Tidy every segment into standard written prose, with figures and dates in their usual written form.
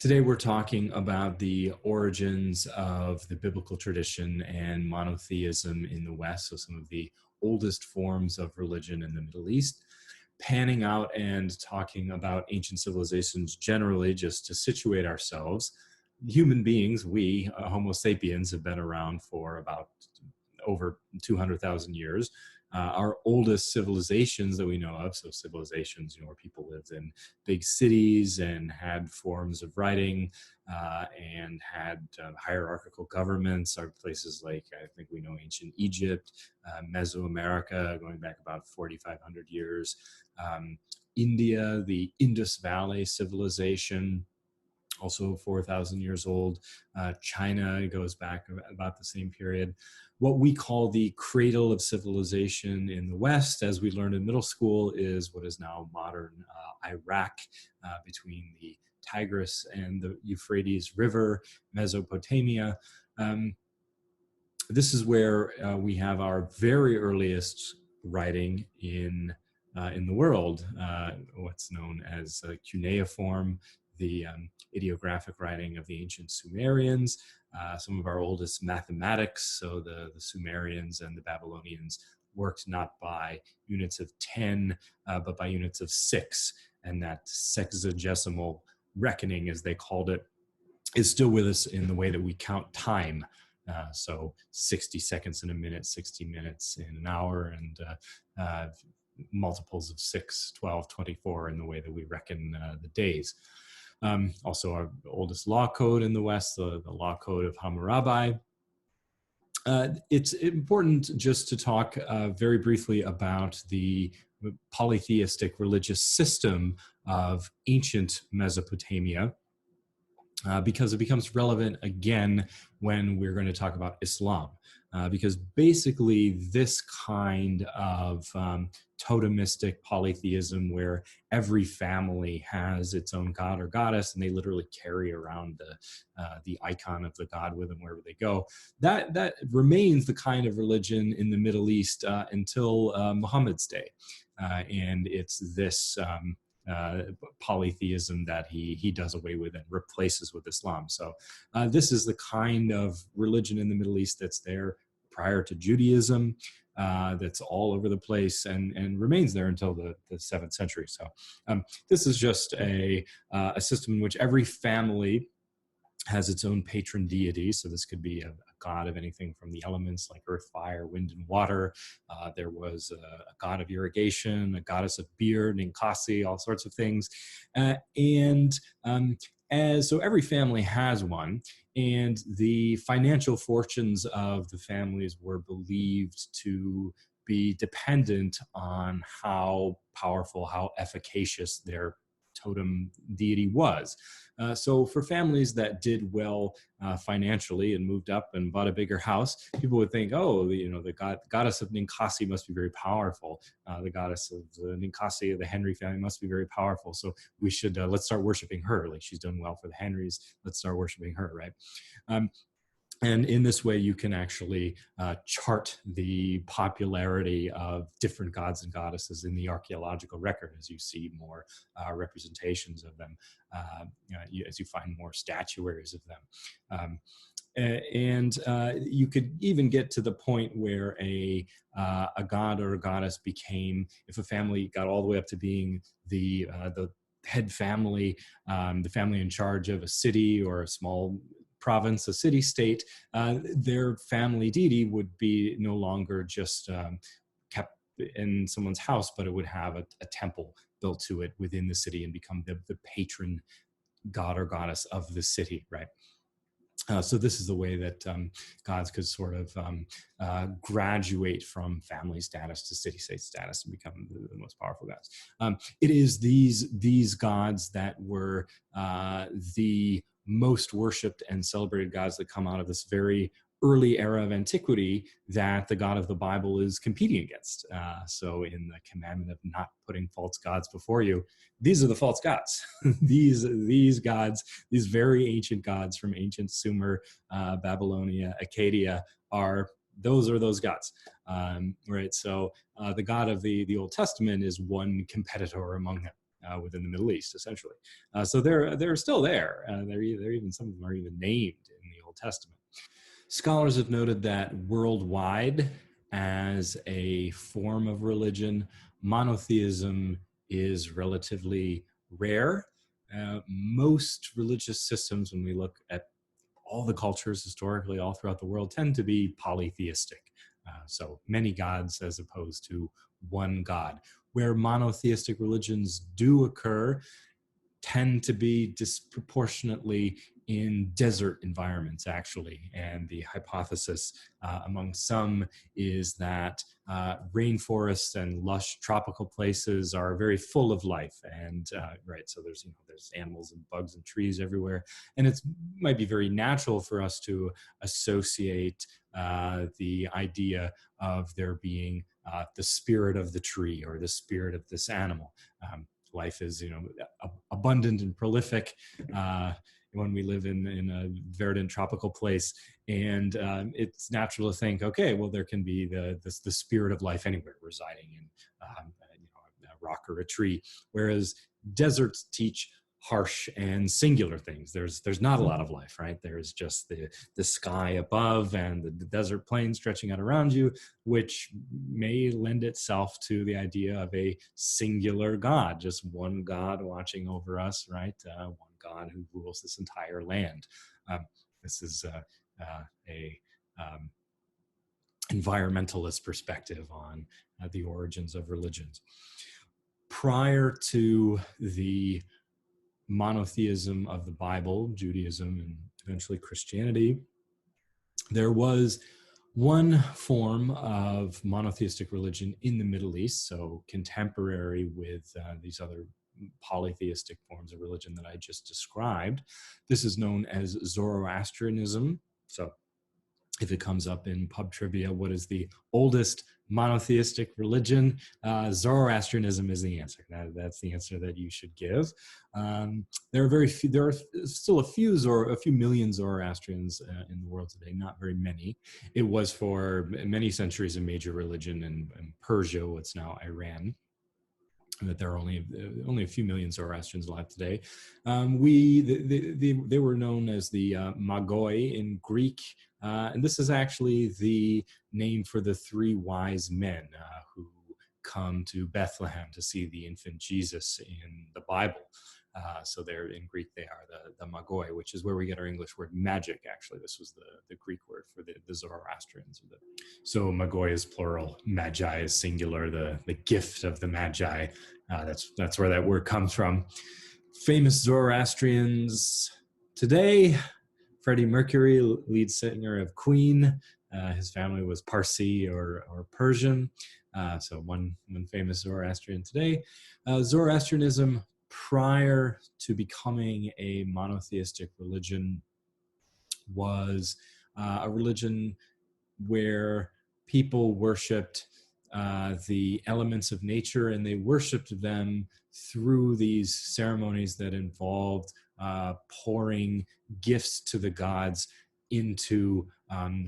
Today we're talking about the origins of the biblical tradition and monotheism in the West, so some of the oldest forms of religion in the Middle East, panning out and talking about ancient civilizations generally, just to situate ourselves. Human beings, we, Homo sapiens, have been around for about over 200,000 years. Our oldest civilizations that we know of, so civilizations, where people lived in big cities and had forms of writing and had hierarchical governments, are places like, I think we know, ancient Egypt, Mesoamerica, going back about 4,500 years, India, the Indus Valley civilization, also 4,000 years old. China goes back about the same period. What we call the cradle of civilization in the West, as we learned in middle school, is what is now modern Iraq, between the Tigris and the Euphrates River, Mesopotamia. This is where we have our very earliest writing in the world, what's known as cuneiform, the ideographic writing of the ancient Sumerians, some of our oldest mathematics. So the Sumerians and the Babylonians worked not by units of 10, but by units of 6. And that sexagesimal reckoning, as they called it, is still with us in the way that we count time. So 60 seconds in a minute, 60 minutes in an hour, and multiples of 6, 12, 24 in the way that we reckon the days. Also, our oldest law code in the West, the law code of Hammurabi. It's important just to talk very briefly about the polytheistic religious system of ancient Mesopotamia, because it becomes relevant again when we're going to talk about Islam. Because basically this kind of totemistic polytheism, where every family has its own god or goddess, and they literally carry around the icon of the god with them wherever they go, that remains the kind of religion in the Middle East until Muhammad's day. And it's this polytheism that he does away with and replaces with Islam. So this is the kind of religion in the Middle East that's there prior to Judaism, that's all over the place and remains there until the 7th century. So this is just a system in which every family has its own patron deity. So this could be a god of anything from the elements like earth, fire, wind, and water. There was a god of irrigation, a goddess of beer, Ninkasi, all sorts of things. So every family has one, and the financial fortunes of the families were believed to be dependent on how powerful, how efficacious their totem deity was. So for families that did well financially and moved up and bought a bigger house, people would think, oh, the goddess of Ninkasi must be very powerful. The goddess of the Ninkasi of the Henry family must be very powerful. So we should, let's start worshiping her. Like, she's done well for the Henrys. Let's start worshiping her, right? And in this way, you can actually chart the popularity of different gods and goddesses in the archaeological record as you see more representations of them, as you find more statuaries of them. And you could even get to the point where a god or a goddess became, if a family got all the way up to being the head family, the family in charge of a city or a small province, a city-state, their family deity would be no longer just kept in someone's house, but it would have a temple built to it within the city and become the patron god or goddess of the city, right? So this is the way that gods could sort of graduate from family status to city-state status and become the most powerful gods. It is these gods that were the most worshipped and celebrated gods that come out of this very early era of antiquity that the God of the Bible is competing against. So in the commandment of not putting false gods before you, these are the false gods. these gods, these very ancient gods from ancient Sumer, Babylonia, Akkadian, are those gods, right? So the God of the Old Testament is one competitor among them. within the Middle East, essentially. So they're still there. They're even, some of them are even named in the Old Testament. Scholars have noted that worldwide, as a form of religion, monotheism is relatively rare. Most religious systems, when we look at all the cultures historically all throughout the world, tend to be polytheistic. So many gods as opposed to one God. Where monotheistic religions do occur, tend to be disproportionately in desert environments, actually. And the hypothesis among some is that rainforests and lush tropical places are very full of life. And right, so there's animals and bugs and trees everywhere. And it might be very natural for us to associate the idea of there being the spirit of the tree or the spirit of this animal. Life is, abundant and prolific when we live in a verdant tropical place, and it's natural to think, okay, well, there can be the spirit of life anywhere residing in a rock or a tree, whereas deserts teach harsh and singular things. There's not a lot of life, right? There's just the sky above and the desert plain stretching out around you, which may lend itself to the idea of a singular God, just one God watching over us, right? One God who rules this entire land. This is a environmentalist perspective on the origins of religions. Prior to the monotheism of the Bible, Judaism, and eventually Christianity, there was one form of monotheistic religion in the Middle East, so contemporary with these other polytheistic forms of religion that I just described. This is known as Zoroastrianism. So if it comes up in pub trivia, what is the oldest monotheistic religion? Zoroastrianism is the answer. That's the answer that you should give. There are still a few million Zoroastrians in the world today, not very many. It was for many centuries a major religion in Persia, what's now Iran. That there are only a few million Zoroastrians alive today. They were known as the Magoi in Greek, and this is actually the name for the three wise men who come to Bethlehem to see the infant Jesus in the Bible. So they're in Greek, they are the Magoi, which is where we get our English word magic, actually. This was the Greek word for the Zoroastrians. So Magoi is plural, Magi is singular, the gift of the Magi. That's where that word comes from. Famous Zoroastrians today: Freddie Mercury, lead singer of Queen. His family was Parsi or Persian. So one famous Zoroastrian today. Zoroastrianism, prior to becoming a monotheistic religion, was a religion where people worshipped the elements of nature, and they worshipped them through these ceremonies that involved pouring gifts to the gods into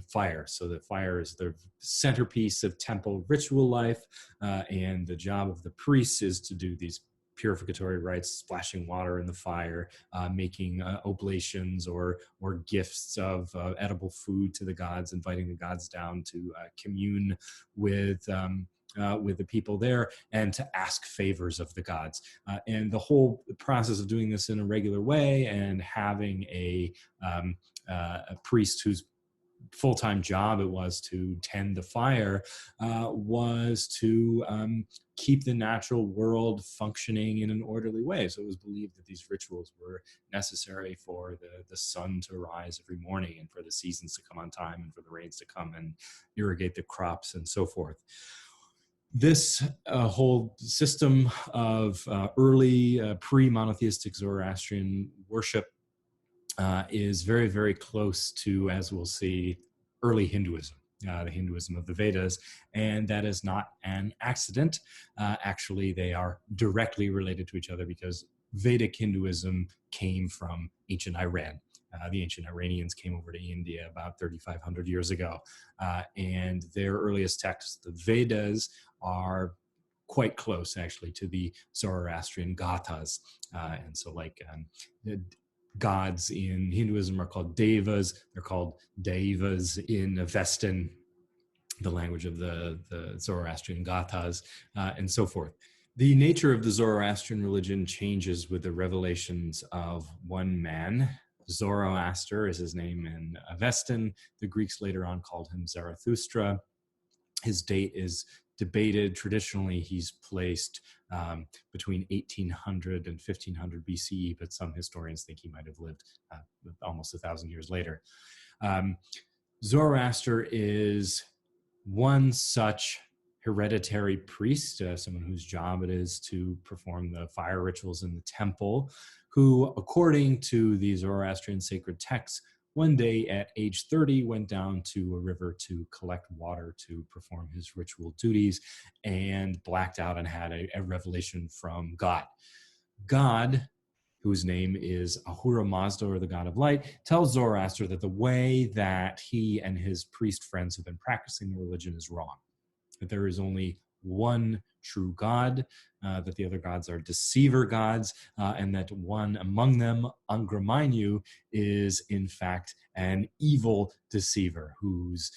fire. So the fire is the centerpiece of temple ritual life, and the job of the priests is to do these purificatory rites, splashing water in the fire, making oblations or gifts of edible food to the gods, inviting the gods down to commune with the people there and to ask favors of the gods. And the whole process of doing this in a regular way and having a priest whose full-time job it was to tend the fire was to keep the natural world functioning in an orderly way. So it was believed that these rituals were necessary for the sun to rise every morning, and for the seasons to come on time, and for the rains to come and irrigate the crops and so forth. This whole system of early pre-monotheistic Zoroastrian worship is very, very close to, as we'll see, early Hinduism, the Hinduism of the Vedas, and that is not an accident. Actually, they are directly related to each other because Vedic Hinduism came from ancient Iran. The ancient Iranians came over to India about 3,500 years ago, and their earliest texts, the Vedas, are quite close actually to the Zoroastrian gathas. And so the gods in Hinduism are called devas. They're called devas in Avestan, the language of the Zoroastrian gathas, and so forth. The nature of the Zoroastrian religion changes with the revelations of one man. Zoroaster is his name in Avestan. The Greeks later on called him Zarathustra. His date is debated. Traditionally, he's placed between 1800 and 1500 BCE, but some historians think he might have lived almost 1,000 years later. Zoroaster is one such hereditary priest, someone whose job it is to perform the fire rituals in the temple, who, according to the Zoroastrian sacred texts, one day at age 30 went down to a river to collect water to perform his ritual duties and blacked out and had a revelation from God. God, whose name is Ahura Mazda, or the god of light, tells Zoroaster that the way that he and his priest friends have been practicing the religion is wrong, that there is only one true God, that the other gods are deceiver gods, and that one among them, Angramanyu, is in fact an evil deceiver whose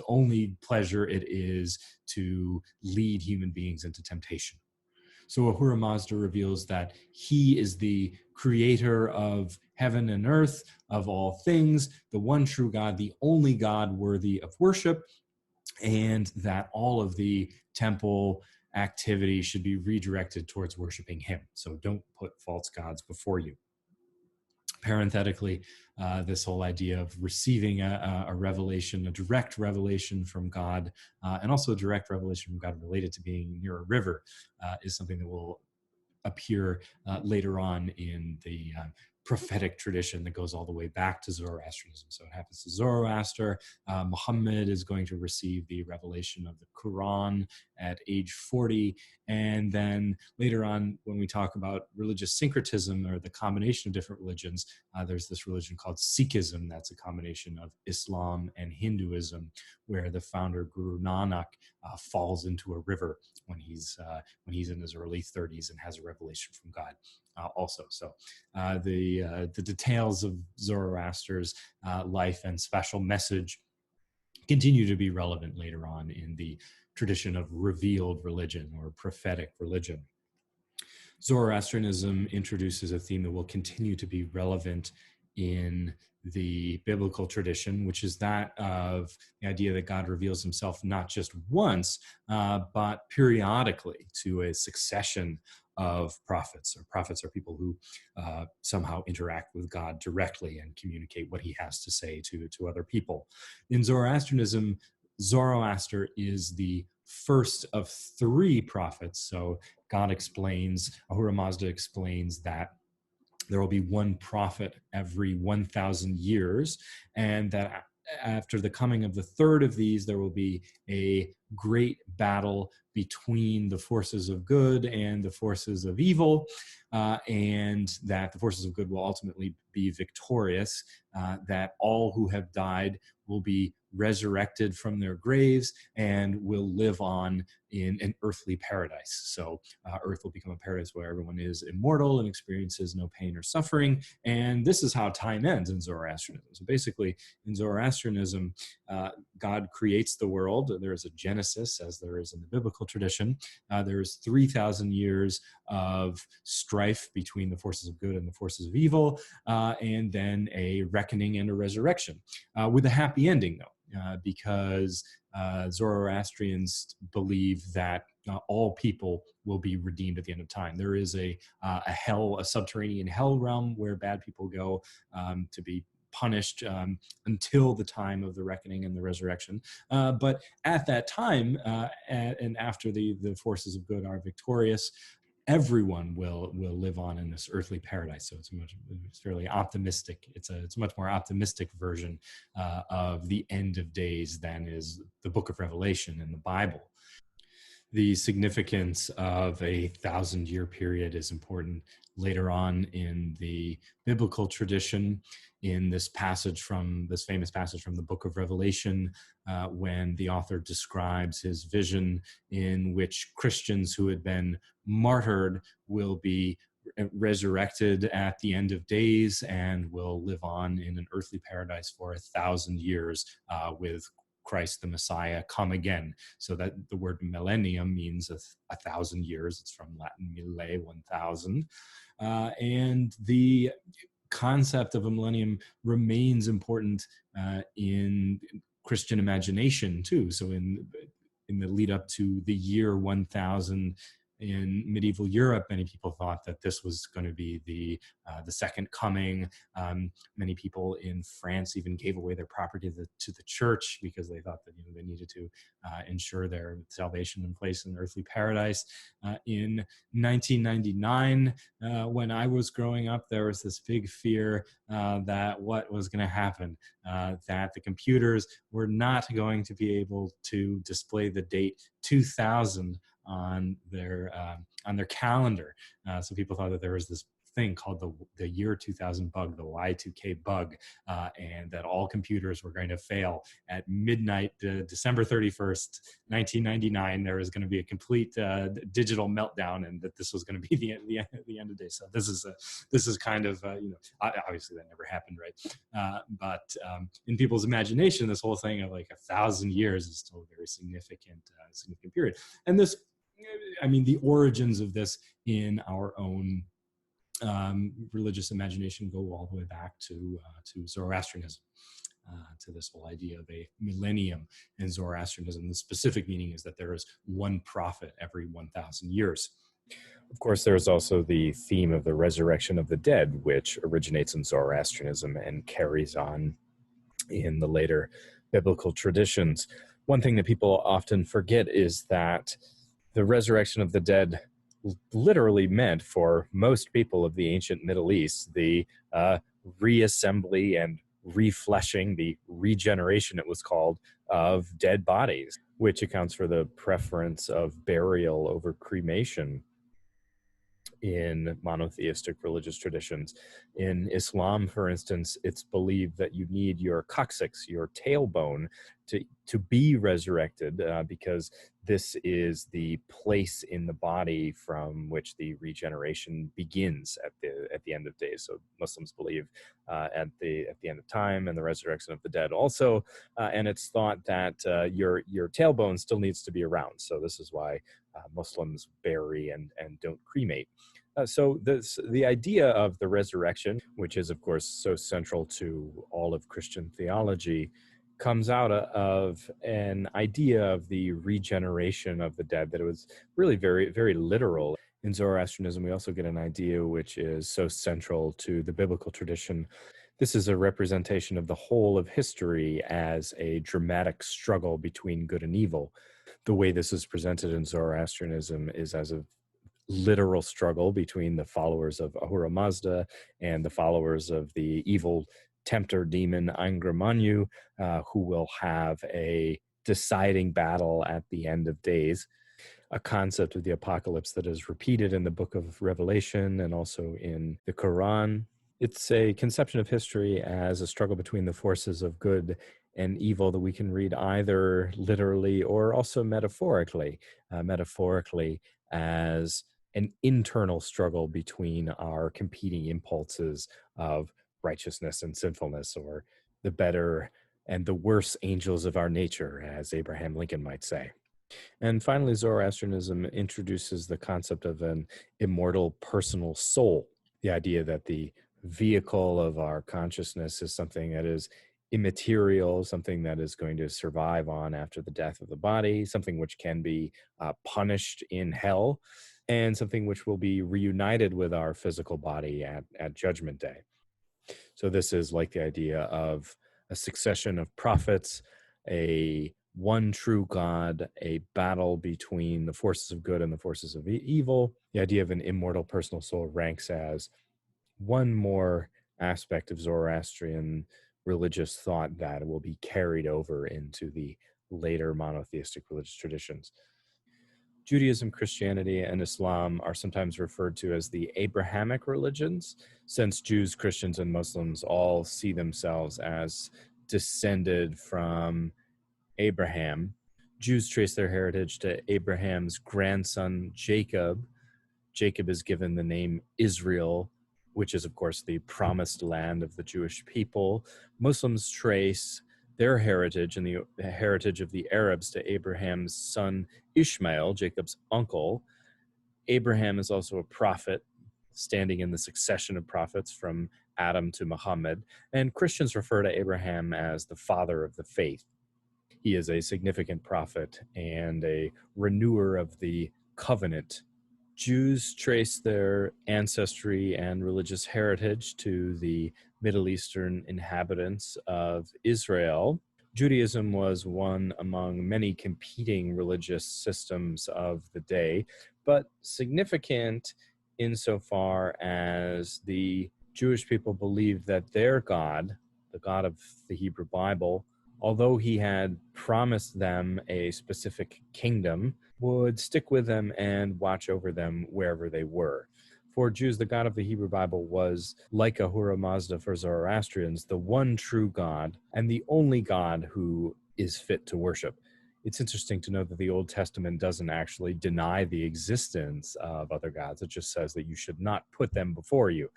only pleasure it is to lead human beings into temptation. So Ahura Mazda reveals that he is the creator of heaven and earth, of all things, the one true God, the only God worthy of worship, and that all of the temple activity should be redirected towards worshiping him. So don't put false gods before you. Parenthetically, this whole idea of receiving a revelation, a direct revelation from God, and also a direct revelation from God related to being near a river, is something that will appear later on in the prophetic tradition that goes all the way back to Zoroastrianism. So it happens to Zoroaster. Muhammad is going to receive the revelation of the Quran at age 40. And then later on, when we talk about religious syncretism, or the combination of different religions, there's this religion called Sikhism. That's a combination of Islam and Hinduism, where the founder Guru Nanak falls into a river when he's in his early 30s and has a revelation from God. Also, so the details of Zoroaster's life and special message continue to be relevant later on in the tradition of revealed religion or prophetic religion. Zoroastrianism introduces a theme that will continue to be relevant in the biblical tradition, which is that of the idea that God reveals himself not just once, but periodically to a succession of prophets. Or prophets are people who somehow interact with God directly and communicate what he has to say to other people. In Zoroastrianism, Zoroaster is the first of three prophets. So God explains, Ahura Mazda explains that there will be one prophet every 1,000 years, and that after the coming of the third of these, there will be a great battle between the forces of good and the forces of evil, and that the forces of good will ultimately be victorious, that all who have died will be resurrected from their graves and will live on in an earthly paradise. So earth will become a paradise where everyone is immortal and experiences no pain or suffering. And this is how time ends in Zoroastrianism. So basically, in Zoroastrianism, God creates the world. There is a Genesis, as there is in the biblical tradition. There is 3,000 years of strife between the forces of good and the forces of evil, and then a reckoning and a resurrection, with a happy ending, though, because Zoroastrians believe that all people will be redeemed at the end of time. There is a hell, a subterranean hell realm where bad people go to be punished until the time of the reckoning and the resurrection. But at that time, and after the forces of good are victorious, everyone will live on in this earthly paradise. So it's fairly optimistic. It's a much more optimistic version of the end of days than is the book of Revelation in the Bible. The significance of a 1,000-year period is important later on in the biblical tradition, in this famous passage from the book of Revelation, when the author describes his vision in which Christians who had been martyred will be resurrected at the end of days and will live on in an earthly paradise for 1,000 years with Christ the Messiah come again. So that the word millennium means 1,000 years. It's from Latin mille, 1,000. And the concept of a millennium remains important in Christian imagination too. So in the lead up to the year 1000 in medieval Europe, many people thought that this was going to be the second coming. Many people in France even gave away their property to the church because they thought that they needed to ensure their salvation and place in earthly paradise. In 1999, when I was growing up, there was this big fear that what was going to happen, that the computers were not going to be able to display the date 2000 on their calendar. So people thought that there was this thing called the year 2000 bug, the Y2K bug, and that all computers were going to fail at midnight, December 31st, 1999. There was going to be a complete digital meltdown, and that this was going to be the end of days. So this is kind of obviously that never happened, right? But in people's imagination, this whole thing of like 1,000 years is still a very significant period. And this, the origins of this in our own religious imagination go all the way back to Zoroastrianism, to this whole idea of a millennium in Zoroastrianism. The specific meaning is that there is one prophet every 1,000 years. Of course, there's also the theme of the resurrection of the dead, which originates in Zoroastrianism and carries on in the later biblical traditions. One thing that people often forget is that the resurrection of the dead literally meant, for most people of the ancient Middle East, the reassembly and refleshing, the regeneration, it was called, of dead bodies, which accounts for the preference of burial over cremation in monotheistic religious traditions. In Islam, for instance, it's believed that you need your coccyx, your tailbone, to be resurrected, because this is the place in the body from which the regeneration begins at the end of days. So Muslims believe at the end of time and the resurrection of the dead also, and it's thought that your tailbone still needs to be around. So this is why Muslims bury and don't cremate. So the idea of the resurrection, which is of course so central to all of Christian theology, comes out of an idea of the regeneration of the dead, that it was really very, very literal. In Zoroastrianism, we also get an idea which is so central to the biblical tradition. This is a representation of the whole of history as a dramatic struggle between good and evil. The way this is presented in Zoroastrianism is as a literal struggle between the followers of Ahura Mazda and the followers of the evil tempter demon Angra Mainyu, who will have a deciding battle at the end of days, a concept of the apocalypse that is repeated in the book of Revelation and also in the Quran. It's a conception of history as a struggle between the forces of good and evil that we can read either literally or also metaphorically. Metaphorically as an internal struggle between our competing impulses of righteousness and sinfulness, or the better and the worse angels of our nature, as Abraham Lincoln might say. And finally, Zoroastrianism introduces the concept of an immortal personal soul, the idea that the vehicle of our consciousness is something that is immaterial, something that is going to survive on after the death of the body, something which can be punished in hell, and something which will be reunited with our physical body at Judgment Day. So this is like the idea of a succession of prophets, a one true God, a battle between the forces of good and the forces of evil. The idea of an immortal personal soul ranks as one more aspect of Zoroastrian religious thought that will be carried over into the later monotheistic religious traditions. Judaism, Christianity, and Islam are sometimes referred to as the Abrahamic religions, since Jews, Christians, and Muslims all see themselves as descended from Abraham. Jews trace their heritage to Abraham's grandson, Jacob. Jacob is given the name Israel, which is, of course, the promised land of the Jewish people. Muslims trace their heritage and the heritage of the Arabs to Abraham's son Ishmael, Jacob's uncle. Abraham is also a prophet, standing in the succession of prophets from Adam to Muhammad. And Christians refer to Abraham as the father of the faith. He is a significant prophet and a renewer of the covenant. Jews trace their ancestry and religious heritage to the Middle Eastern inhabitants of Israel. Judaism was one among many competing religious systems of the day, but significant insofar as the Jewish people believed that their God, the God of the Hebrew Bible, although he had promised them a specific kingdom, would stick with them and watch over them wherever they were. For Jews, the God of the Hebrew Bible was, like Ahura Mazda for Zoroastrians, the one true God and the only God who is fit to worship. It's interesting to know that the Old Testament doesn't actually deny the existence of other gods. It just says that you should not put them before you,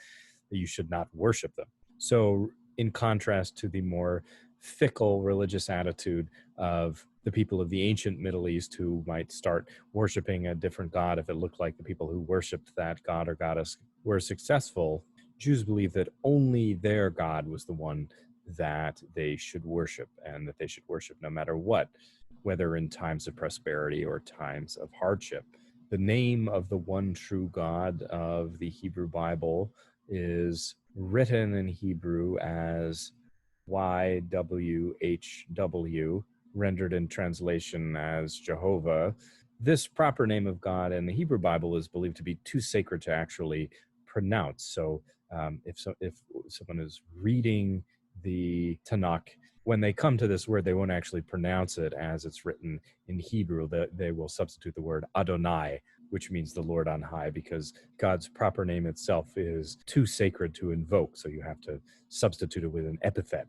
that you should not worship them. So, in contrast to the more fickle religious attitude of the people of the ancient Middle East, who might start worshiping a different god if it looked like the people who worshiped that god or goddess were successful, Jews believe that only their God was the one that they should worship, and that they should worship no matter what, whether in times of prosperity or times of hardship. The name of the one true God of the Hebrew Bible is written in Hebrew as YWHW, rendered in translation as Jehovah. This proper name of God in the Hebrew Bible is believed to be too sacred to actually pronounce. So if someone is reading the Tanakh, when they come to this word, they won't actually pronounce it as it's written in Hebrew. They will substitute the word Adonai, which means the Lord on high, because God's proper name itself is too sacred to invoke. So you have to substitute it with an epithet.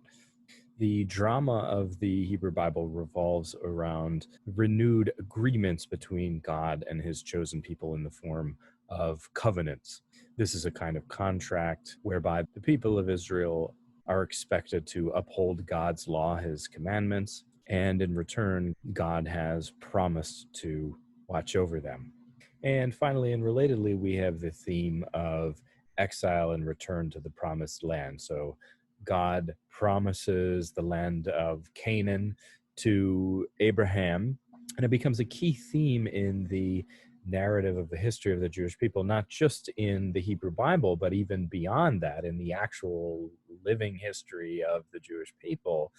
The drama of the Hebrew Bible revolves around renewed agreements between God and his chosen people in the form of covenants. This is a kind of contract whereby the people of Israel are expected to uphold God's law, his commandments, and in return, God has promised to watch over them. And finally, and relatedly, we have the theme of exile and return to the promised land. So God promises the land of Canaan to Abraham, and it becomes a key theme in the narrative of the history of the Jewish people, not just in the Hebrew Bible, but even beyond that, in the actual living history of the Jewish people,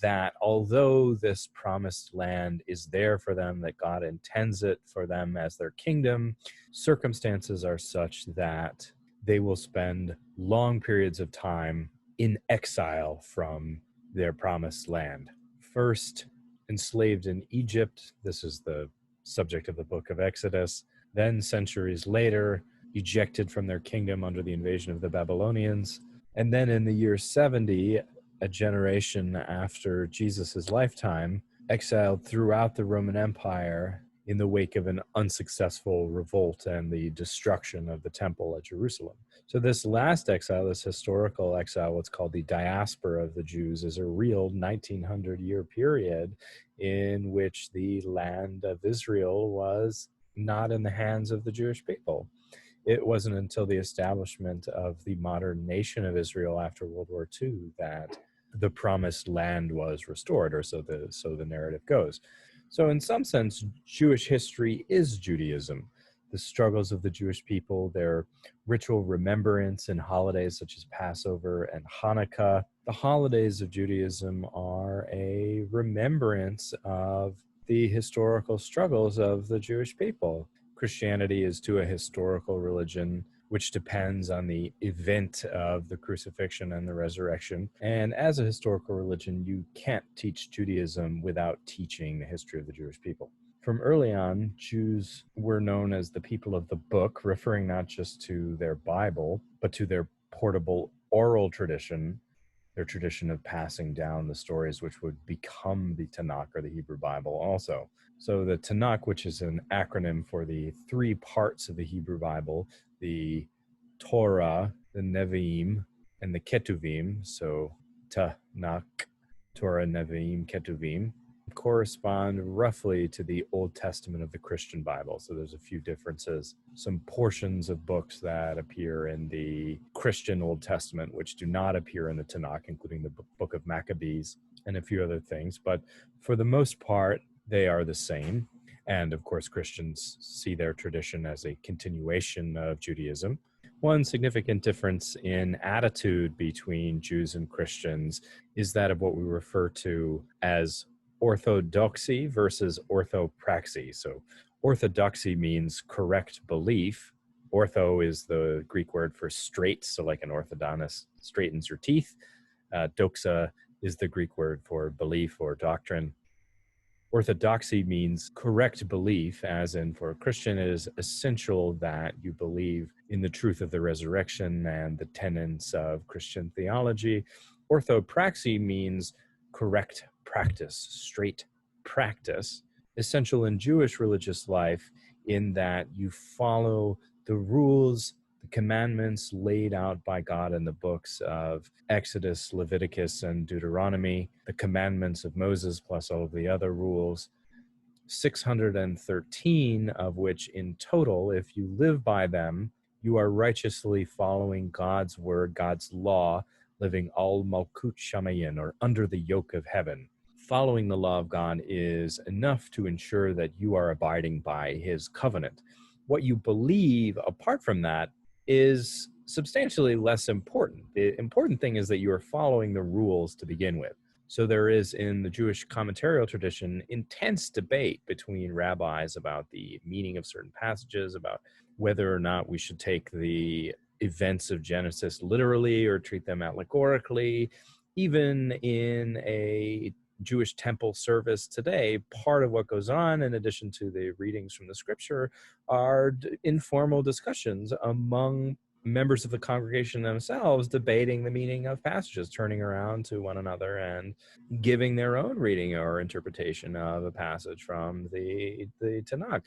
that although this promised land is there for them, that God intends it for them as their kingdom, circumstances are such that they will spend long periods of time in exile from their promised land. First, enslaved in Egypt. This is the subject of the book of Exodus. Then, centuries later, ejected from their kingdom under the invasion of the Babylonians. And then in the year 70, a generation after Jesus' lifetime, exiled throughout the Roman Empire in the wake of an unsuccessful revolt and the destruction of the temple at Jerusalem. So this last exile, this historical exile, what's called the diaspora of the Jews, is a real 1900-year period in which the land of Israel was not in the hands of the Jewish people. It wasn't until the establishment of the modern nation of Israel after World War II that the promised land was restored, or so the narrative goes. So in some sense, Jewish history is Judaism. The struggles of the Jewish people, their ritual remembrance in holidays such as Passover and Hanukkah. The holidays of Judaism are a remembrance of the historical struggles of the Jewish people. Christianity is to a historical religion which depends on the event of the crucifixion and the resurrection. And as a historical religion, you can't teach Judaism without teaching the history of the Jewish people. From early on, Jews were known as the people of the book, referring not just to their Bible, but to their portable oral tradition, their tradition of passing down the stories which would become the Tanakh or the Hebrew Bible also. So the Tanakh, which is an acronym for the three parts of the Hebrew Bible, the Torah, the Nevi'im, and the Ketuvim, so Tanakh, Torah, Nevi'im, Ketuvim, correspond roughly to the Old Testament of the Christian Bible. So there's a few differences. Some portions of books that appear in the Christian Old Testament, which do not appear in the Tanakh, including the book of Maccabees and a few other things. But for the most part, they are the same. And of course, Christians see their tradition as a continuation of Judaism. One significant difference in attitude between Jews and Christians is that of what we refer to as orthodoxy versus orthopraxy. So orthodoxy means correct belief. Ortho is the Greek word for straight, so like an orthodontist straightens your teeth. Doxa is the Greek word for belief or doctrine. Orthodoxy means correct belief, as in for a Christian, it is essential that you believe in the truth of the resurrection and the tenets of Christian theology. Orthopraxy means correct practice, straight practice, essential in Jewish religious life in that you follow the rules, the commandments laid out by God in the books of Exodus, Leviticus, and Deuteronomy, the commandments of Moses plus all of the other rules, 613 of which in total, if you live by them, you are righteously following God's word, God's law, living al malkut shamayin, or under the yoke of heaven. Following the law of God is enough to ensure that you are abiding by his covenant. What you believe apart from that is substantially less important. The important thing is that you are following the rules to begin with. So there is in the Jewish commentarial tradition intense debate between rabbis about the meaning of certain passages, about whether or not we should take the events of Genesis literally or treat them allegorically. Even in a Jewish temple service today, part of what goes on, in addition to the readings from the scripture, are informal discussions among members of the congregation themselves, debating the meaning of passages, turning around to one another and giving their own reading or interpretation of a passage from the Tanakh.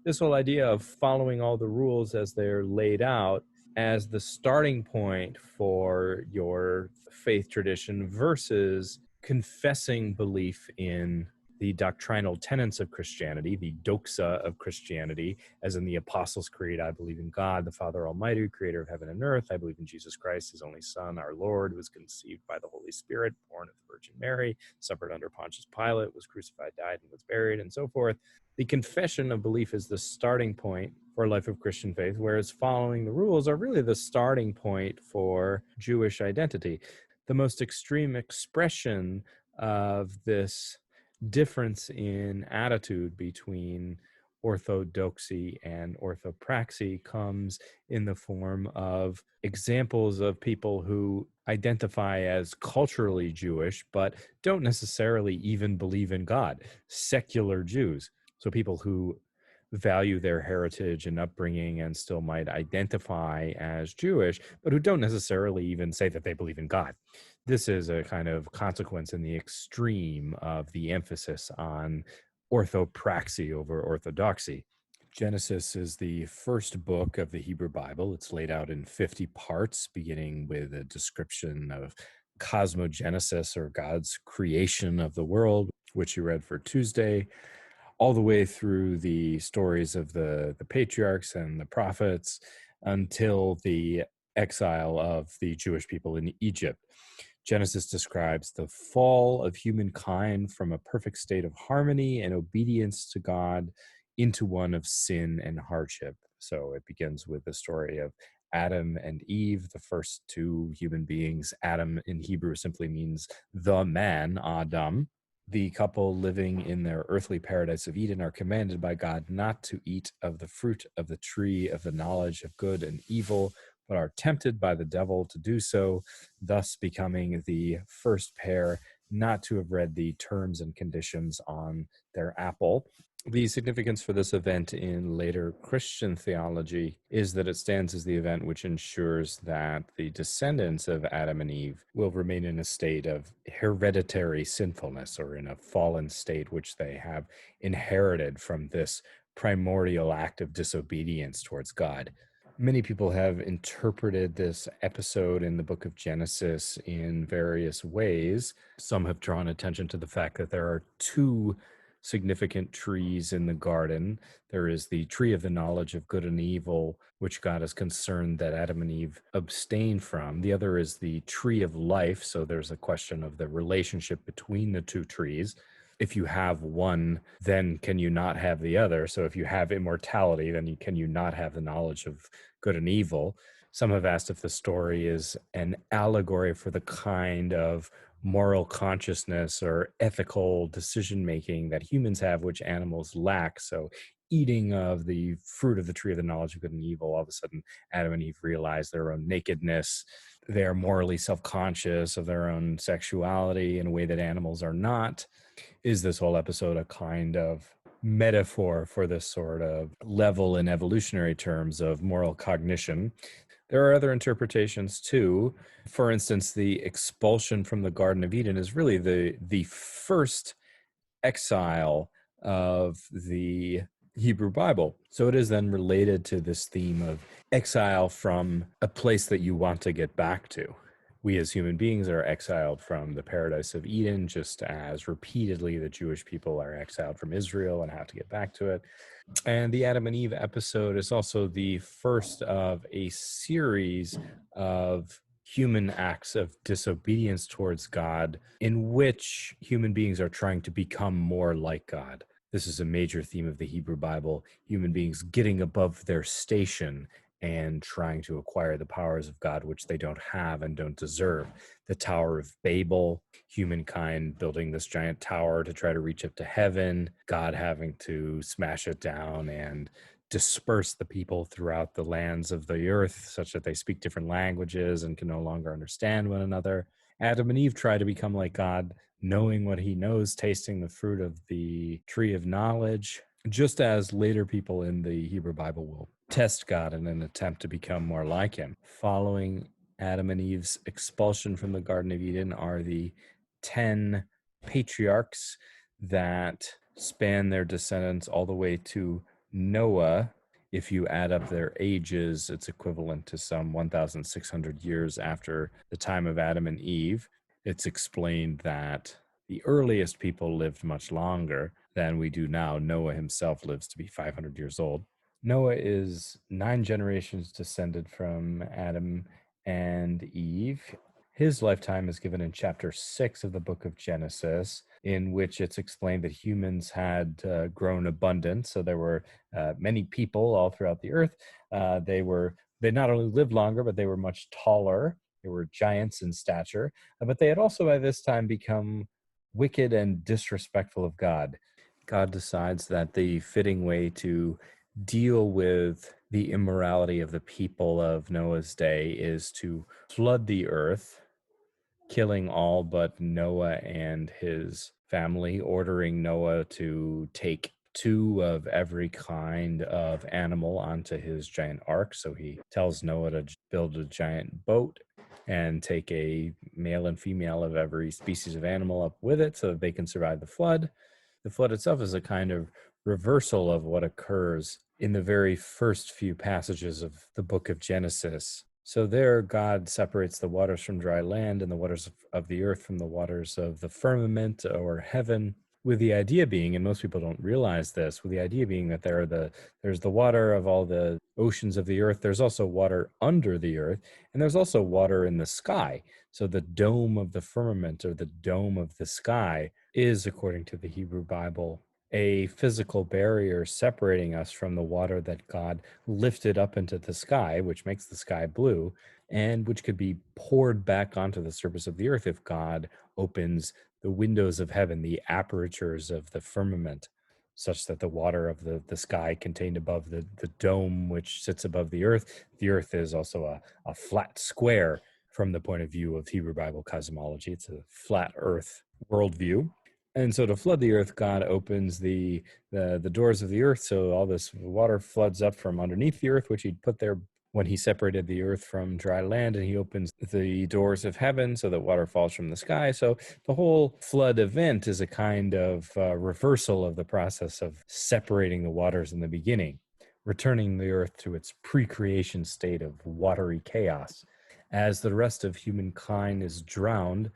This whole idea of following all the rules as they're laid out as the starting point for your faith tradition versus confessing belief in the doctrinal tenets of Christianity, the doxa of Christianity, as in the Apostles' Creed, I believe in God, the Father Almighty, creator of heaven and earth. I believe in Jesus Christ, his only Son, our Lord, who was conceived by the Holy Spirit, born of the Virgin Mary, suffered under Pontius Pilate, was crucified, died, and was buried, and so forth. The confession of belief is the starting point for a life of Christian faith, whereas following the rules are really the starting point for Jewish identity. The most extreme expression of this difference in attitude between orthodoxy and orthopraxy comes in the form of examples of people who identify as culturally Jewish, but don't necessarily even believe in God, secular Jews. So people who value their heritage and upbringing and still might identify as Jewish, but who don't necessarily even say that they believe in God. This is a kind of consequence in the extreme of the emphasis on orthopraxy over orthodoxy. Genesis is the first book of the Hebrew Bible. It's laid out in 50 parts, beginning with a description of cosmogenesis, or God's creation of the world, which you read for Tuesday, all the way through the stories of the patriarchs and the prophets until the exile of the Jewish people in Egypt. Genesis describes the fall of humankind from a perfect state of harmony and obedience to God into one of sin and hardship. So it begins with the story of Adam and Eve, the first two human beings. Adam in Hebrew simply means the man, Adam. The couple living in their earthly paradise of Eden are commanded by God not to eat of the fruit of the tree of the knowledge of good and evil, but are tempted by the devil to do so, thus becoming the first pair not to have read the terms and conditions on their apple. The significance for this event in later Christian theology is that it stands as the event which ensures that the descendants of Adam and Eve will remain in a state of hereditary sinfulness, or in a fallen state which they have inherited from this primordial act of disobedience towards God. Many people have interpreted this episode in the book of Genesis in various ways. Some have drawn attention to the fact that there are two significant trees in the garden. There is the tree of the knowledge of good and evil, which God is concerned that Adam and Eve abstain from. The other is the tree of life. So there's a question of the relationship between the two trees. If you have one, then can you not have the other? So if you have immortality, then can you not have the knowledge of good and evil? Some have asked if the story is an allegory for the kind of moral consciousness or ethical decision making that humans have, which animals lack. So eating of the fruit of the tree of the knowledge of good and evil, all of a sudden Adam and Eve realize their own nakedness. They are morally self-conscious of their own sexuality in a way that animals are not. Is this whole episode a kind of metaphor for this sort of level in evolutionary terms of moral cognition? There are other interpretations too. For instance, the expulsion from the Garden of Eden is really the first exile of the Hebrew Bible. So it is then related to this theme of exile from a place that you want to get back to. We as human beings are exiled from the paradise of Eden, just as repeatedly the Jewish people are exiled from Israel and have to get back to it. And the Adam and Eve episode is also the first of a series of human acts of disobedience towards God in which human beings are trying to become more like God. This is a major theme of the Hebrew Bible, human beings getting above their station and trying to acquire the powers of God, which they don't have and don't deserve. The Tower of Babel, humankind building this giant tower to try to reach up to heaven, God having to smash it down and disperse the people throughout the lands of the earth such that they speak different languages and can no longer understand one another. Adam and Eve try to become like God, knowing what he knows, tasting the fruit of the tree of knowledge, just as later people in the Hebrew Bible will test God in an attempt to become more like him. Following Adam and Eve's expulsion from the Garden of Eden are the 10 patriarchs that span their descendants all the way to Noah. If you add up their ages, it's equivalent to some 1,600 years after the time of Adam and Eve. It's explained that the earliest people lived much longer than we do now. Noah himself lives to be 500 years old. Noah is 9 generations descended from Adam and Eve. His lifetime is given in chapter 6 of the book of Genesis, in which it's explained that humans had grown abundant. So there were many people all throughout the earth. They not only lived longer, but they were much taller. They were giants in stature, but they had also by this time become wicked and disrespectful of God. God decides that the fitting way to deal with the immorality of the people of Noah's day is to flood the earth, killing all but Noah and his family, ordering Noah to take 2 of every kind of animal onto his giant ark. So he tells Noah to build a giant boat and take a male and female of every species of animal up with it so that they can survive the flood. The flood itself is a kind of reversal of what occurs in the very first few passages of the book of Genesis. So there, God separates the waters from dry land and the waters of the earth from the waters of the firmament or heaven, with the idea being, and most people don't realize this, with the idea being that there's the water of all the oceans of the earth, there's also water under the earth, and there's also water in the sky. So the dome of the firmament, or the dome of the sky, is, according to the Hebrew Bible, a physical barrier separating us from the water that God lifted up into the sky, which makes the sky blue, and which could be poured back onto the surface of the earth if God opens the windows of heaven, the apertures of the firmament, such that the water of the sky contained above the dome which sits above the earth. The earth is also a flat square from the point of view of Hebrew Bible cosmology. It's a flat earth worldview. And so to flood the earth, God opens the doors of the earth, so all this water floods up from underneath the earth, which he'd put there when he separated the earth from dry land, and he opens the doors of heaven so that water falls from the sky. So the whole flood event is a kind of reversal of the process of separating the waters in the beginning, returning the earth to its pre-creation state of watery chaos. As the rest of humankind is drowned,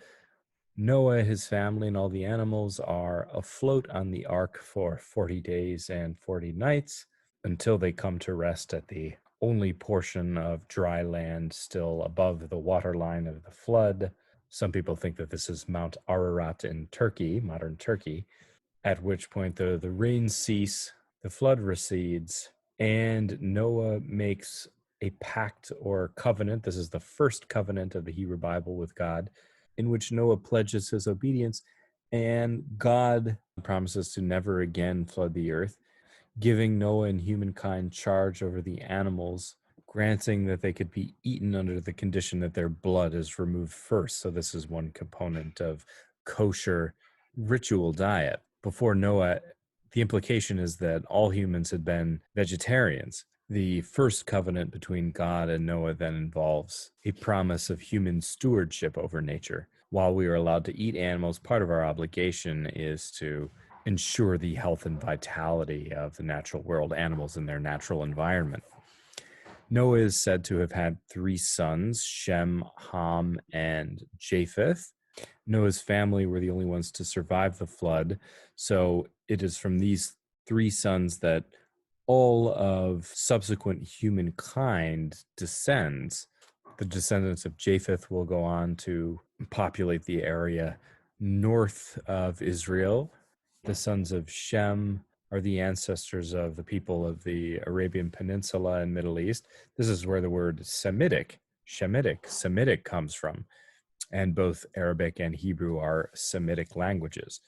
Noah, his family, and all the animals are afloat on the ark for 40 days and 40 nights until they come to rest at the only portion of dry land still above the waterline of the flood. Some people think that this is Mount Ararat in Turkey, modern Turkey, at which point the rains cease, the flood recedes, and Noah makes a pact or covenant. This is the first covenant of the Hebrew Bible with God, in which Noah pledges his obedience, and God promises to never again flood the earth, giving Noah and humankind charge over the animals, granting that they could be eaten under the condition that their blood is removed first. So this is one component of kosher ritual diet. Before Noah, the implication is that all humans had been vegetarians. The first covenant between God and Noah then involves a promise of human stewardship over nature. While we are allowed to eat animals, part of our obligation is to ensure the health and vitality of the natural world, animals in their natural environment. Noah is said to have had 3 sons, Shem, Ham, and Japheth. Noah's family were the only ones to survive the flood, so it is from these 3 sons that all of subsequent humankind descends. The descendants of Japheth will go on to populate the area north of Israel. The sons of Shem are the ancestors of the people of the Arabian Peninsula and Middle East. This is where the word Semitic comes from. And both Arabic and Hebrew are Semitic languages.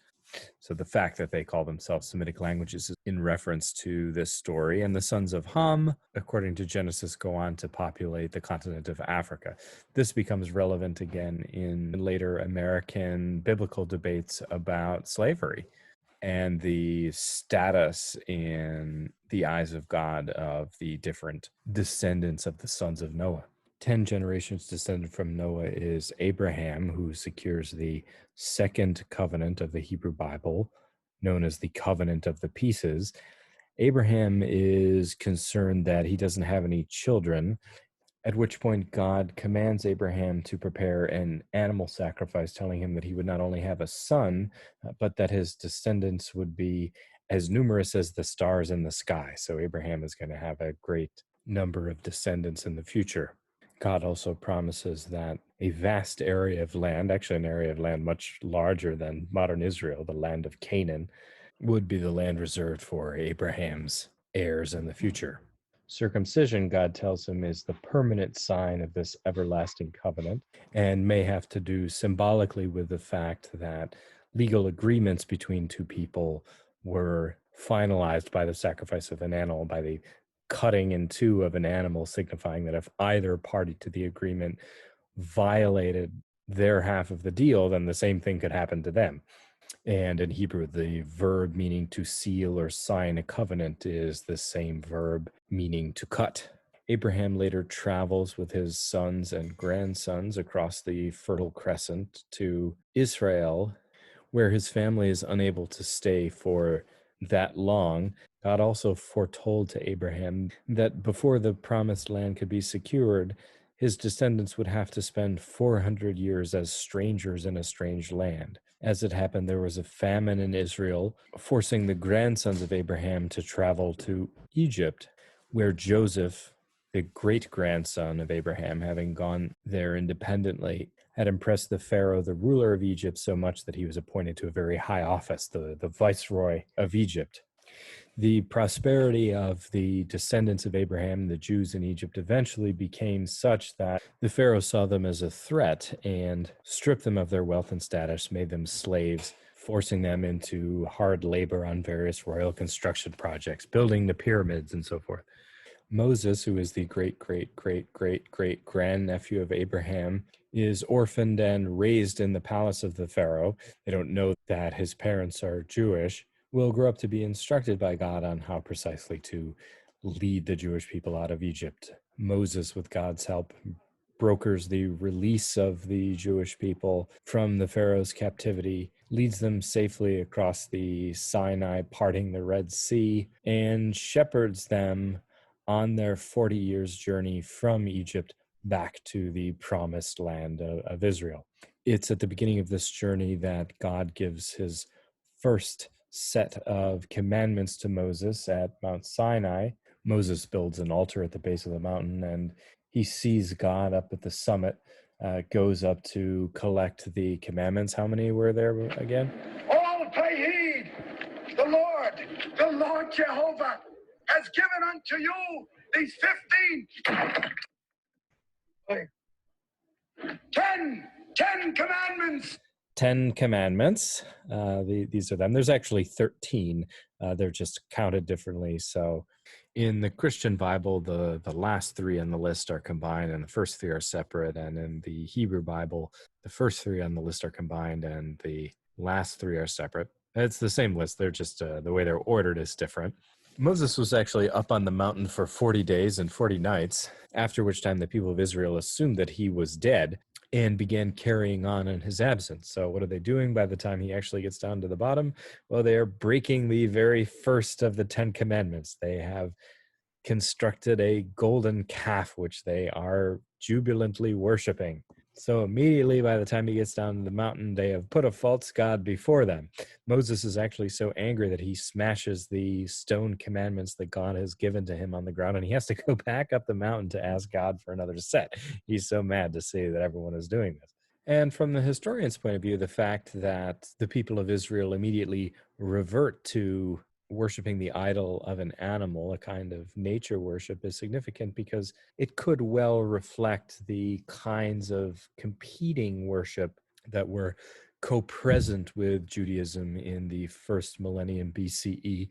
So the fact that they call themselves Semitic languages is in reference to this story. And the sons of Ham, according to Genesis, go on to populate the continent of Africa. This becomes relevant again in later American biblical debates about slavery and the status in the eyes of God of the different descendants of the sons of Noah. 10 generations descended from Noah is Abraham, who secures the second covenant of the Hebrew Bible, known as the Covenant of the Pieces. Abraham is concerned that he doesn't have any children, at which point God commands Abraham to prepare an animal sacrifice, telling him that he would not only have a son, but that his descendants would be as numerous as the stars in the sky. So Abraham is going to have a great number of descendants in the future. God also promises that a vast area of land, actually an area of land much larger than modern Israel, the land of Canaan, would be the land reserved for Abraham's heirs in the future. Circumcision, God tells him, is the permanent sign of this everlasting covenant and may have to do symbolically with the fact that legal agreements between 2 people were finalized by the sacrifice of an animal, by the cutting in 2 of an animal, signifying that if either party to the agreement violated their half of the deal, then the same thing could happen to them. And in Hebrew, the verb meaning to seal or sign a covenant is the same verb meaning to cut. Abraham later travels with his sons and grandsons across the Fertile Crescent to Israel, where his family is unable to stay for that long. God also foretold to Abraham that before the promised land could be secured, his descendants would have to spend 400 years as strangers in a strange land. As it happened, there was a famine in Israel, forcing the grandsons of Abraham to travel to Egypt, where Joseph, the great-grandson of Abraham, having gone there independently, had impressed the Pharaoh, the ruler of Egypt, so much that he was appointed to a very high office, the viceroy of Egypt. The prosperity of the descendants of Abraham, the Jews in Egypt, eventually became such that the Pharaoh saw them as a threat and stripped them of their wealth and status, made them slaves, forcing them into hard labor on various royal construction projects, building the pyramids and so forth. Moses, who is the great, great, great, great, great grandnephew of Abraham, is orphaned and raised in the palace of the Pharaoh. They don't know that his parents are Jewish. Will grow up to be instructed by God on how precisely to lead the Jewish people out of Egypt. Moses, with God's help, brokers the release of the Jewish people from the Pharaoh's captivity, leads them safely across the Sinai, parting the Red Sea, and shepherds them on their 40 years journey from Egypt back to the promised land of Israel. It's at the beginning of this journey that God gives his first set of commandments to Moses at Mount Sinai. Moses builds an altar at the base of the mountain, and he sees God up at the summit, goes up to collect the commandments. How many were there again? All pay heed. The Lord Jehovah has given unto you these 10 commandments. 10 commandments. These are them. There's actually 13. They're just counted differently. So in the Christian Bible, the last three on the list are combined and the first three are separate. And in the Hebrew Bible, the first three on the list are combined and the last three are separate. It's the same list. They're just the way they're ordered is different. Moses was actually up on the mountain for 40 days and 40 nights, after which time the people of Israel assumed that he was dead and began carrying on in his absence. So what are they doing by the time he actually gets down to the bottom? Well, they are breaking the very first of the 10 commandments. They have constructed a golden calf, which they are jubilantly worshiping. So immediately by the time he gets down to the mountain, they have put a false god before them. Moses is actually so angry that he smashes the stone commandments that God has given to him on the ground, and he has to go back up the mountain to ask God for another set. He's so mad to see that everyone is doing this. And from the historian's point of view, the fact that the people of Israel immediately revert to worshiping the idol of an animal, a kind of nature worship, is significant because it could well reflect the kinds of competing worship that were co-present with Judaism in the first millennium BCE,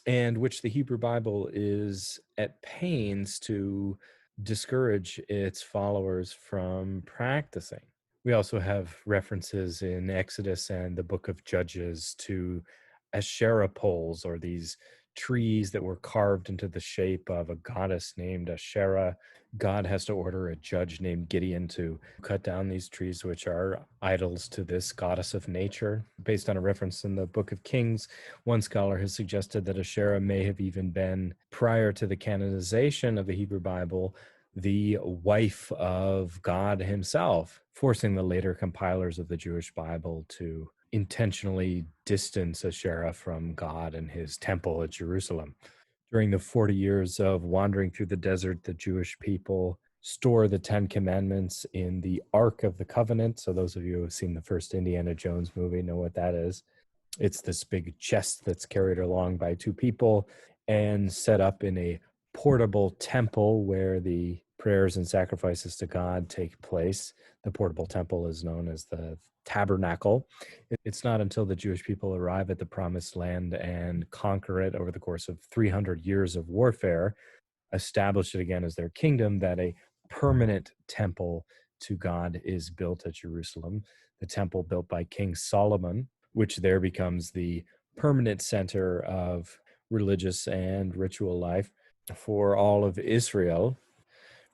and which the Hebrew Bible is at pains to discourage its followers from practicing. We also have references in Exodus and the book of Judges to Asherah poles, or these trees that were carved into the shape of a goddess named Asherah. God has to order a judge named Gideon to cut down these trees, which are idols to this goddess of nature. Based on a reference in the Book of Kings, one scholar has suggested that Asherah may have even been, prior to the canonization of the Hebrew Bible, the wife of God himself, forcing the later compilers of the Jewish Bible to intentionally distance Asherah from God and his temple at Jerusalem. During the 40 years of wandering through the desert, the Jewish people store the 10 commandments in the Ark of the Covenant. So those of you who have seen the first Indiana Jones movie know what that is. It's this big chest that's carried along by two people and set up in a portable temple where the prayers and sacrifices to God take place. The portable temple is known as the tabernacle. It's not until the Jewish people arrive at the promised land and conquer it over the course of 300 years of warfare, establish it again as their kingdom, that a permanent temple to God is built at Jerusalem. The temple built by King Solomon, which there becomes the permanent center of religious and ritual life for all of Israel.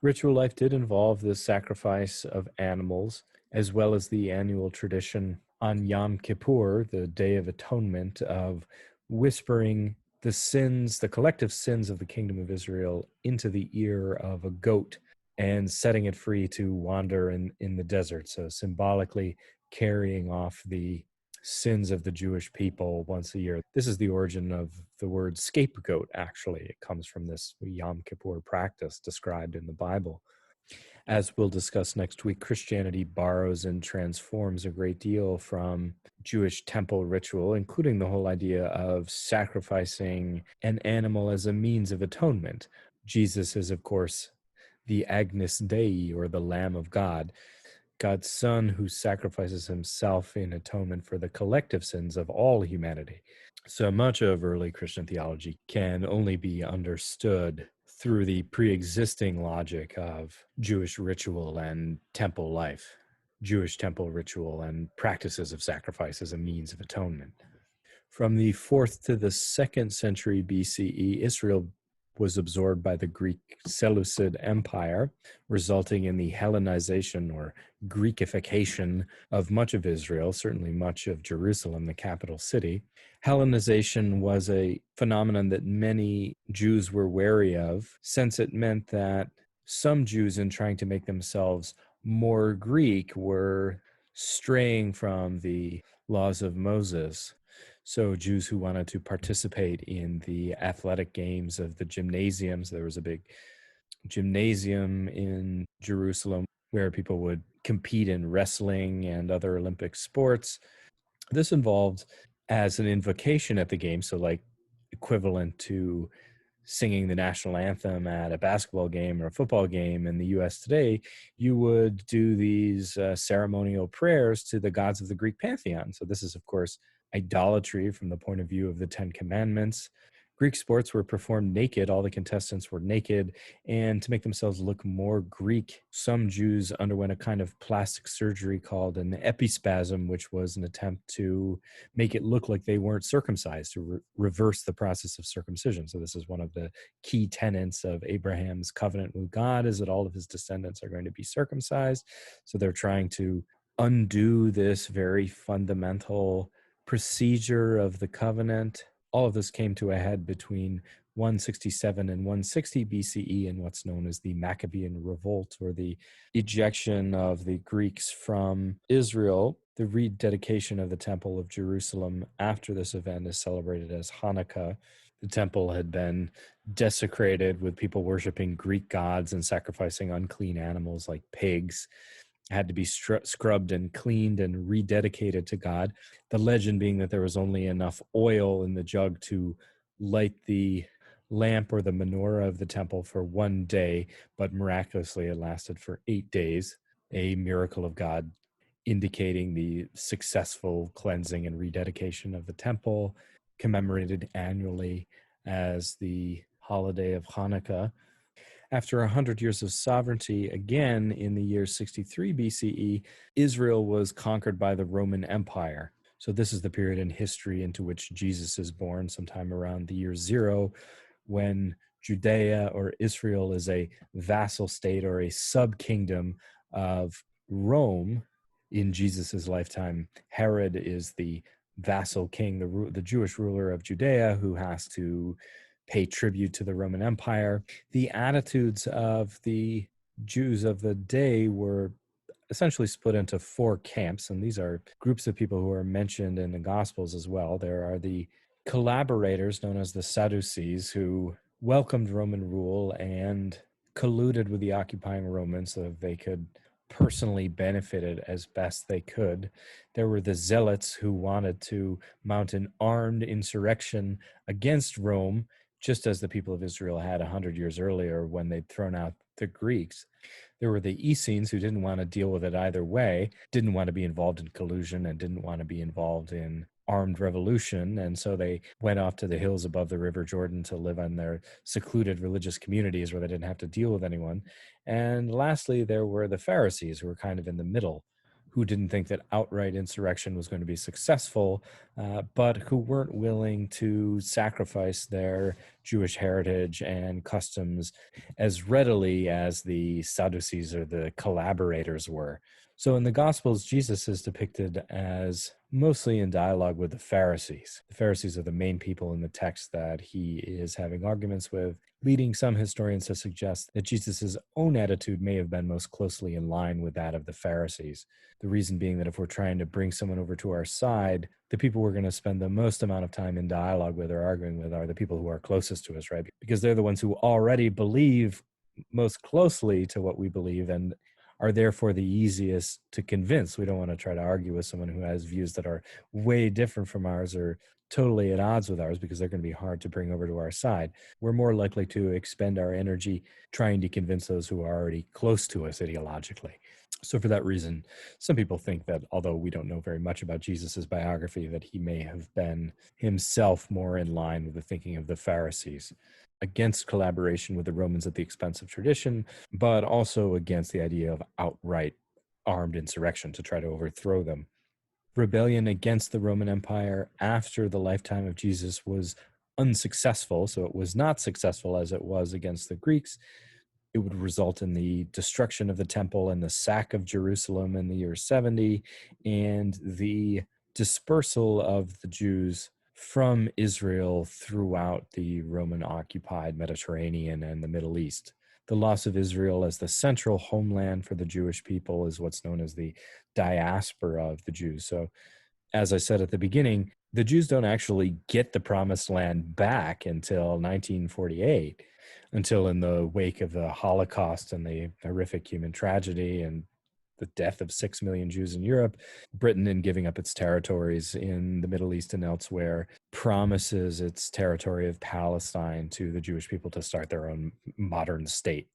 Ritual life did involve the sacrifice of animals, as well as the annual tradition on Yom Kippur, the Day of Atonement, of whispering the sins, the collective sins of the kingdom of Israel into the ear of a goat and setting it free to wander in the desert. So symbolically carrying off the sins of the Jewish people once a year. This is the origin of the word scapegoat, actually. It comes from this Yom Kippur practice described in the Bible. As we'll discuss next week, Christianity borrows and transforms a great deal from Jewish temple ritual, including the whole idea of sacrificing an animal as a means of atonement. Jesus is, of course, the Agnus Dei, or the Lamb of God, God's Son, who sacrifices himself in atonement for the collective sins of all humanity. So much of early Christian theology can only be understood through the pre-existing logic of Jewish ritual and temple life, Jewish temple ritual and practices of sacrifice as a means of atonement. From the 4th to the 2nd century BCE, Israel was absorbed by the Greek Seleucid Empire, resulting in the Hellenization or Greekification of much of Israel, certainly much of Jerusalem, the capital city. Hellenization was a phenomenon that many Jews were wary of, since it meant that some Jews, in trying to make themselves more Greek, were straying from the laws of Moses. So Jews who wanted to participate in the athletic games of the gymnasiums, there was a big gymnasium in Jerusalem where people would compete in wrestling and other Olympic sports. This involved as an invocation at the game, so like equivalent to singing the national anthem at a basketball game or a football game in the US today, you would do these ceremonial prayers to the gods of the Greek pantheon. So this is, of course, idolatry from the point of view of the Ten Commandments. Greek sports were performed naked. All the contestants were naked. And to make themselves look more Greek, some Jews underwent a kind of plastic surgery called an epispasm, which was an attempt to make it look like they weren't circumcised, to reverse the process of circumcision. So this is one of the key tenets of Abraham's covenant with God, is that all of his descendants are going to be circumcised. So they're trying to undo this very fundamental procedure of the covenant. All of this came to a head between 167 and 160 BCE in what's known as the Maccabean Revolt, or the ejection of the Greeks from Israel. The rededication of the Temple of Jerusalem after this event is celebrated as Hanukkah. The temple had been desecrated with people worshiping Greek gods and sacrificing unclean animals like pigs. It had to be scrubbed and cleaned and rededicated to God. The legend being that there was only enough oil in the jug to light the lamp or the menorah of the temple for one day, but miraculously it lasted for 8 days, a miracle of God indicating the successful cleansing and rededication of the temple, commemorated annually as the holiday of Hanukkah. After 100 years of sovereignty, again in the year 63 BCE, Israel was conquered by the Roman Empire. So this is the period in history into which Jesus is born, sometime around the year 0, when Judea or Israel is a vassal state or a sub-kingdom of Rome. In Jesus's lifetime, Herod is the vassal king, the Jewish ruler of Judea, who has to pay tribute to the Roman Empire. The attitudes of the Jews of the day were essentially split into 4 camps, and these are groups of people who are mentioned in the Gospels as well. There are the collaborators, known as the Sadducees, who welcomed Roman rule and colluded with the occupying Romans so that they could personally benefited as best they could. There were the Zealots, who wanted to mount an armed insurrection against Rome, just as the people of Israel had 100 years earlier when they'd thrown out the Greeks. There were the Essenes, who didn't want to deal with it either way, didn't want to be involved in collusion and didn't want to be involved in armed revolution. And so they went off to the hills above the River Jordan to live in their secluded religious communities where they didn't have to deal with anyone. And lastly, there were the Pharisees, who were kind of in the middle, who didn't think that outright insurrection was going to be successful, but who weren't willing to sacrifice their Jewish heritage and customs as readily as the Sadducees or the collaborators were. So in the Gospels, Jesus is depicted as mostly in dialogue with the Pharisees. The Pharisees are the main people in the text that he is having arguments with, leading some historians to suggest that Jesus' own attitude may have been most closely in line with that of the Pharisees. The reason being that if we're trying to bring someone over to our side, the people we're going to spend the most amount of time in dialogue with or arguing with are the people who are closest to us, right? Because they're the ones who already believe most closely to what we believe and are therefore the easiest to convince. We don't want to try to argue with someone who has views that are way different from ours or totally at odds with ours, because they're going to be hard to bring over to our side. We're more likely to expend our energy trying to convince those who are already close to us ideologically. So for that reason, some people think that although we don't know very much about Jesus's biography, that he may have been himself more in line with the thinking of the Pharisees, against collaboration with the Romans at the expense of tradition, but also against the idea of outright armed insurrection to try to overthrow them. Rebellion against the Roman Empire after the lifetime of Jesus was unsuccessful, so it was not successful as it was against the Greeks. It would result in the destruction of the temple and the sack of Jerusalem in the year 70 and the dispersal of the Jews from Israel throughout the Roman occupied Mediterranean and the Middle East. The loss of Israel as the central homeland for the Jewish people is what's known as the diaspora of the Jews. So, as I said at the beginning, the Jews don't actually get the promised land back until 1948, until in the wake of the Holocaust and the horrific human tragedy and the death of 6 million Jews in Europe, Britain, in giving up its territories in the Middle East and elsewhere, promises its territory of Palestine to the Jewish people to start their own modern state.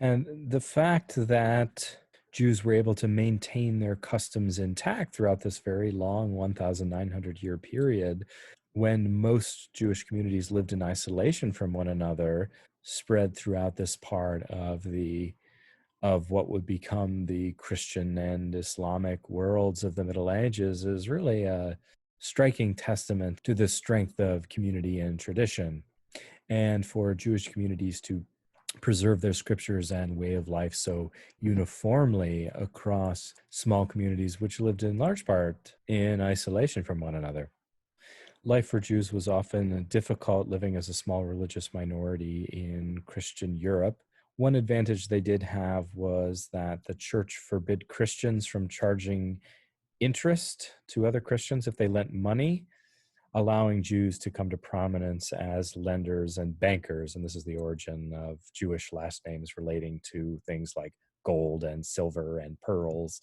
And the fact that Jews were able to maintain their customs intact throughout this very long 1,900 year period, when most Jewish communities lived in isolation from one another, spread throughout this part of what would become the Christian and Islamic worlds of the Middle Ages, is really a striking testament to the strength of community and tradition. And for Jewish communities to preserve their scriptures and way of life so uniformly across small communities which lived in large part in isolation from one another. Life for Jews was often difficult, living as a small religious minority in Christian Europe. One advantage they did have was that the church forbid Christians from charging interest to other Christians if they lent money, allowing Jews to come to prominence as lenders and bankers. And this is the origin of Jewish last names relating to things like gold and silver and pearls,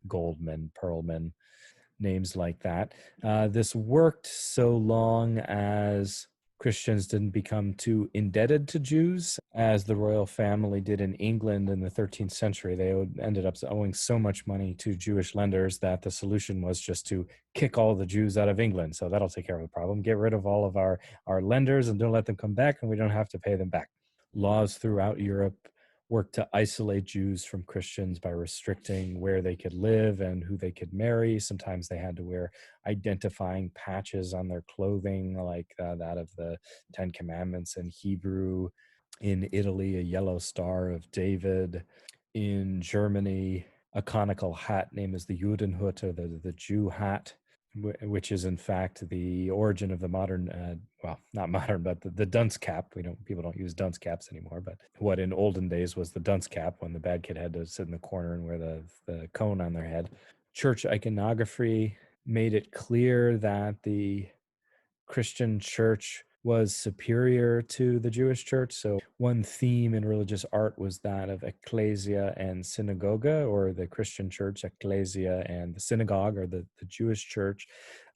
Goldman, Pearlman, names like that. This worked so long as Christians didn't become too indebted to Jews, as the royal family did in England in the 13th century. They ended up owing so much money to Jewish lenders that the solution was just to kick all the Jews out of England. So that'll take care of the problem. Get rid of all of our lenders and don't let them come back, and we don't have to pay them back. Laws throughout Europe worked to isolate Jews from Christians by restricting where they could live and who they could marry. Sometimes they had to wear identifying patches on their clothing, like that of the Ten Commandments in Hebrew. In Italy, a yellow star of David. In Germany, a conical hat named as the Judenhut, or the Jew hat, which is in fact the origin of the modern, well, not modern, but the dunce cap. People don't use dunce caps anymore, but what in olden days was the dunce cap, when the bad kid had to sit in the corner and wear the cone on their head. Church iconography made it clear that the Christian church was superior to the Jewish church. So one theme in religious art was that of ecclesia and synagoga, or the Christian church, ecclesia, and the synagogue, or the Jewish church.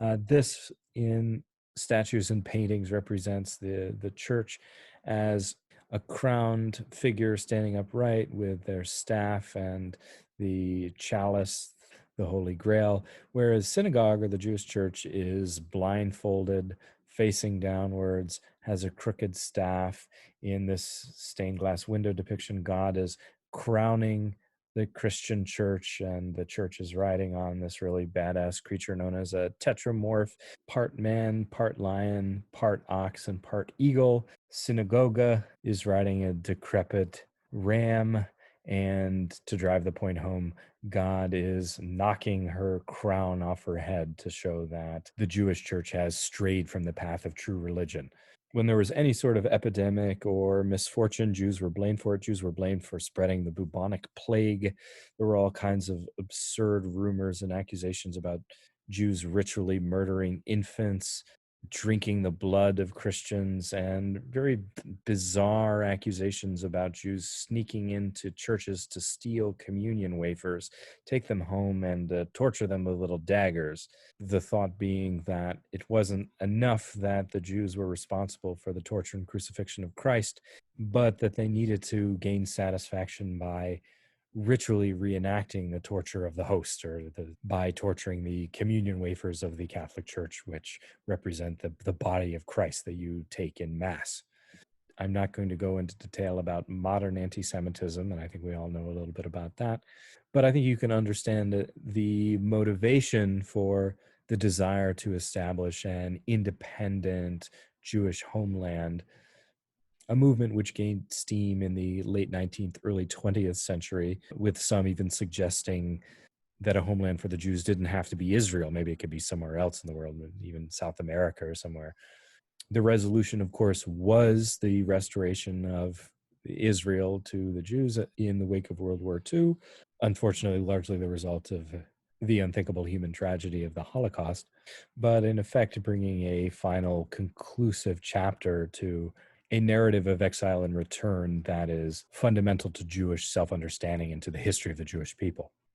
This, in statues and paintings, represents the church as a crowned figure standing upright with their staff and the chalice, the Holy Grail, whereas synagogue, or the Jewish church, is blindfolded, facing downwards, has a crooked staff. In this stained glass window depiction, God is crowning the Christian church, and the church is riding on this really badass creature known as a tetramorph, part man, part lion, part ox, and part eagle. Synagoga is riding a decrepit ram, and to drive the point home, God is knocking her crown off her head to show that the Jewish church has strayed from the path of true religion. When there was any sort of epidemic or misfortune, Jews were blamed for it. Jews were blamed for spreading the bubonic plague. There were all kinds of absurd rumors and accusations about Jews ritually murdering infants, drinking the blood of Christians, and very bizarre accusations about Jews sneaking into churches to steal communion wafers, take them home, and torture them with little daggers. The thought being that it wasn't enough that the Jews were responsible for the torture and crucifixion of Christ, but that they needed to gain satisfaction by ritually reenacting the torture of the host, or by torturing the communion wafers of the Catholic Church, which represent the body of Christ that you take in Mass. I'm not going to go into detail about modern anti-Semitism, and I think we all know a little bit about that. But I think you can understand the motivation for the desire to establish an independent Jewish homeland, a movement which gained steam in the late 19th, early 20th century, with some even suggesting that a homeland for the Jews didn't have to be Israel. Maybe it could be somewhere else in the world, even South America or somewhere. The resolution, of course, was the restoration of Israel to the Jews in the wake of World War II. Unfortunately, largely the result of the unthinkable human tragedy of the Holocaust, but in effect bringing a final conclusive chapter to a narrative of exile and return that is fundamental to Jewish self-understanding and to the history of the Jewish people.